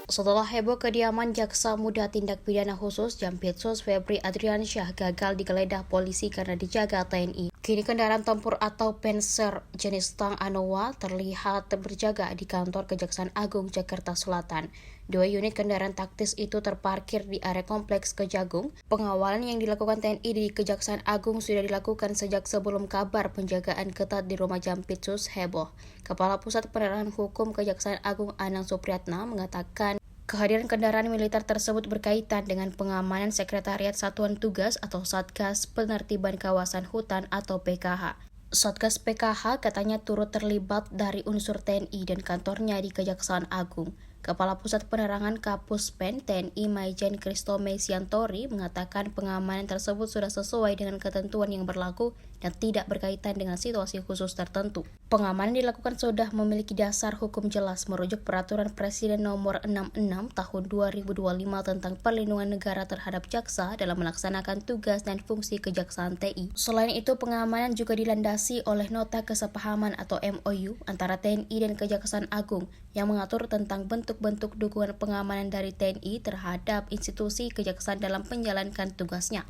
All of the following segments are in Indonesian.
Setelah heboh kediaman Jaksa Muda Tindak Pidana Khusus Jampitsus Febri Adriansyah gagal digeledah polisi karena dijaga TNI. Kini kendaraan tempur atau Panzer jenis Tank Anoa terlihat berjaga di kantor Kejaksaan Agung Jakarta Selatan. 2 unit kendaraan taktis itu terparkir di area kompleks Kejagung. Pengawalan yang dilakukan TNI di Kejaksaan Agung sudah dilakukan sejak sebelum kabar penjagaan ketat di rumah Jampitsus heboh. Kepala Pusat Penerangan Hukum Kejaksaan Agung Anang Supriyatna mengatakan kehadiran kendaraan militer tersebut berkaitan dengan pengamanan Sekretariat Satuan Tugas atau Satgas Penertiban Kawasan Hutan atau PKH. Satgas PKH katanya turut terlibat dari unsur TNI dan kantornya di Kejaksaan Agung. Kepala Pusat Penerangan Kapuspen TNI Maijen Kristo Mesiantori mengatakan pengamanan tersebut sudah sesuai dengan ketentuan yang berlaku dan tidak berkaitan dengan situasi khusus tertentu. Pengamanan dilakukan sudah memiliki dasar hukum jelas merujuk Peraturan Presiden Nomor 66 Tahun 2025 tentang Perlindungan Negara terhadap Jaksa dalam melaksanakan tugas dan fungsi Kejaksaan TI. Selain itu, pengamanan juga dilandasi oleh Nota Kesepahaman atau MOU antara TNI dan Kejaksaan Agung yang mengatur tentang bentuk dukungan pengamanan dari TNI terhadap institusi kejaksaan dalam menjalankan tugasnya.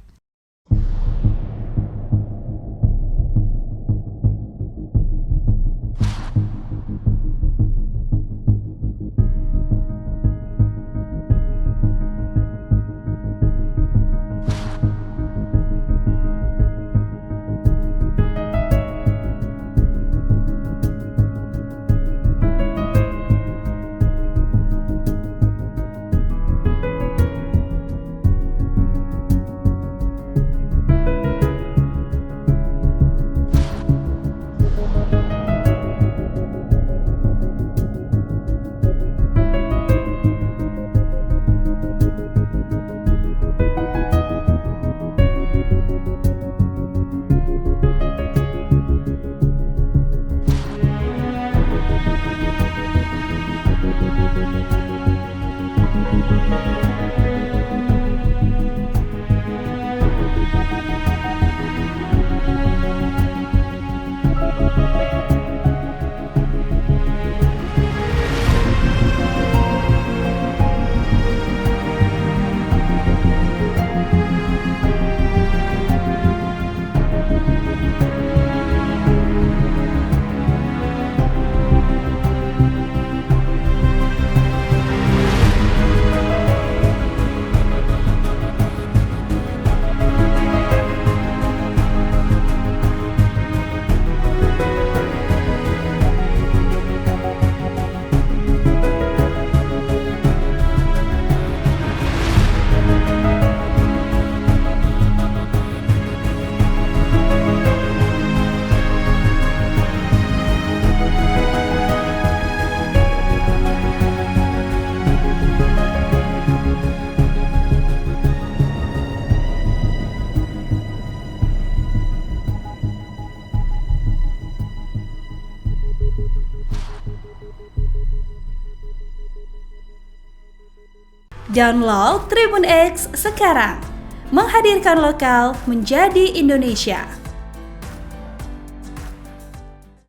Download Tribun X sekarang, menghadirkan lokal menjadi Indonesia.